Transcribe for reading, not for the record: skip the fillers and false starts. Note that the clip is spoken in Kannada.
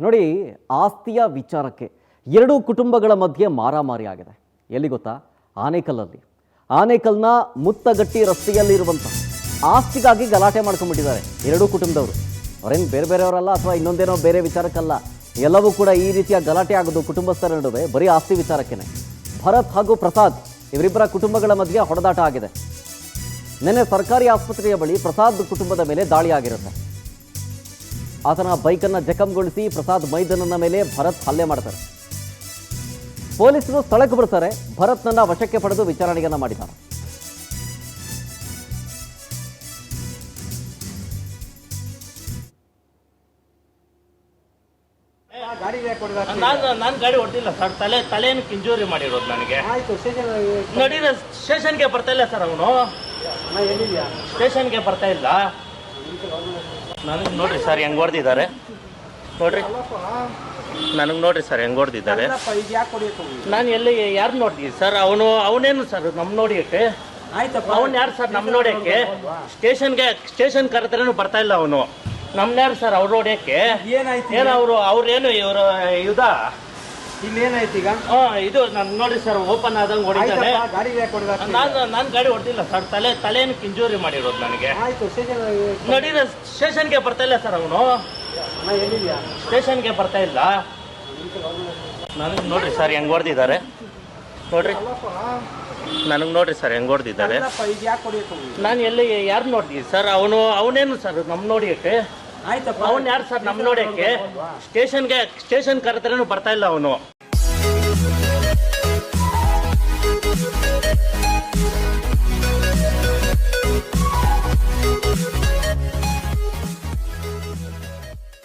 ನೋಡಿ, ಆಸ್ತಿಯ ವಿಚಾರಕ್ಕೆ ಎರಡೂ ಕುಟುಂಬಗಳ ಮಧ್ಯೆ ಮಾರಾಮಾರಿ ಆಗಿದೆ. ಎಲ್ಲಿ ಗೊತ್ತಾ? ಆನೇಕಲ್ಲಲ್ಲಿ. ಆನೇಕಲ್ನ ಮುತ್ತಗಟ್ಟಿ ರಸ್ತೆಯಲ್ಲಿರುವಂಥ ಆಸ್ತಿಗಾಗಿ ಗಲಾಟೆ ಮಾಡ್ಕೊಂಡ್ಬಿಟ್ಟಿದ್ದಾರೆ ಎರಡೂ ಕುಟುಂಬದವರು. ಅವರೇನು ಬೇರೆ ಬೇರೆಯವರಲ್ಲ ಅಥವಾ ಇನ್ನೊಂದೇನೋ ಬೇರೆ ವಿಚಾರಕ್ಕಲ್ಲ. ಎಲ್ಲವೂ ಕೂಡ ಈ ರೀತಿಯ ಗಲಾಟೆ ಆಗೋದು ಕುಟುಂಬಸ್ಥರ ನಡುವೆ ಬರೀ ಆಸ್ತಿ ವಿಚಾರಕ್ಕೇನೆ. ಭರತ್ ಹಾಗೂ ಪ್ರಸಾದ್ ಇವರಿಬ್ಬರ ಕುಟುಂಬಗಳ ಮಧ್ಯೆ ಹೊಡೆದಾಟ ಆಗಿದೆ. ನಿನ್ನೆ ಸರ್ಕಾರಿ ಆಸ್ಪತ್ರೆಯ ಬಳಿ ಪ್ರಸಾದ್ ಕುಟುಂಬದ ಮೇಲೆ ದಾಳಿ ಆಗಿರುತ್ತೆ. ಆತನ ಬೈಕನ್ನು ಜಖಂಗೊಳಿಸಿ ಪ್ರಸಾದ್ ಮೈದನನ ಮೇಲೆ ಭರತ್ ಹಲ್ಲೆ ಮಾಡ್ತಾರೆ. ಪೊಲೀಸರು ಸ್ಥಳಕ್ಕೆ ಬರ್ತಾರೆ. ಭರತ್ನನ್ನ ವಶಕ್ಕೆ ಪಡೆದು ವಿಚಾರಣೆಯನ್ನ ಮಾಡಿದ್ದಾರೆ. ನಾನು ಗಾಡಿ ಹೊಡ್ತಿಲ್ಲ ಸರ್. ತಲೆಯನ್ನು ಇಂಜೂರಿ ಮಾಡಿರೋದು ನನಗೆ. ನೋಡಿ ಸ್ಟೇಷನ್ಗೆ ಬರ್ತಾ ಇಲ್ಲ ಸರ್. ಅವನು ಸ್ಟೇಷನ್ಗೆ ಬರ್ತಾ ಇಲ್ಲ. ನನಗೆ ನೋಡ್ರಿ ಸರ್ ಹೆಂಗ್ ಹೊಡೆದಿದ್ದಾರೆ. ನೋಡ್ರಿ ನನಗೆ ನೋಡ್ರಿ ಸರ್ ಹೆಂಗ್ ಹೊಡೆದಿದ್ದಾರೆ. ನಾನು ಎಲ್ಲಿ ಯಾರು ನೋಡ್ತೀವಿ ಸರ್? ಅವನೇನು ಸರ್ ನಮ್ ನೋಡಿಯಕ್ಕೆ? ಅವನ್ ಯಾರು ಸರ್ ನಮ್ ನೋಡ್ಯಕ್ಕೆ? ಸ್ಟೇಷನ್ ಕರೆದ್ರೇನು ಬರ್ತಾ ಇಲ್ಲ ಅವನು. ನಮ್ನ ಯಾರು ಸರ್ ಅವ್ರು ನೋಡ್ಯಕ್ಕೆ? ಏನು ಅವ್ರೇನು ಇವರು ಇದ ಇಲ್ಲೇನಾಯ್ತು ಈಗ? ಇದು ನಾನು ನೋಡಿ ಸರ್ ಓಪನ್ ಆದಂಗೆ ಹೊಡಿತಾನೆ. ನಾನು ಗಾಡಿ ಹೊಡ್ತಿಲ್ಲ ಸರ್. ತಲೆಯನ್ನು ಇಂಜೂರಿ ಮಾಡಿರೋದು ನನಗೆ. ನೋಡಿ ಸ್ಟೇಷನ್ಗೆ ಬರ್ತಾ ಇಲ್ಲ ಸರ್. ಅವನು ಸ್ಟೇಷನ್ಗೆ ಬರ್ತಾ ಇಲ್ಲ. ನನಗೆ ನೋಡ್ರಿ ಸರ್ ಹೆಂಗ್ ಹೊಡೆದಿದ್ದಾರೆ. ನೋಡ್ರಿ ನನಗೆ ನೋಡ್ರಿ ಸರ್ ಹೆಂಗ್ ಹೊಡೆದಿದ್ದಾರೆ. ನಾನು ಎಲ್ಲಿ ಯಾರು ನೋಡ್ತೀವಿ ಸರ್? ಅವನೇನು ಸರ್ ನಮ್ ನೋಡಿಯಕ್ಕೆ? ಅವನ್ ಯಾರು ಸರ್ ನಮ್ ನೋಡ್ಯಕ್ಕೆ? ಸ್ಟೇಷನ್ ಕರೆದ್ರೇನು ಬರ್ತಾ ಇಲ್ಲ ಅವನು.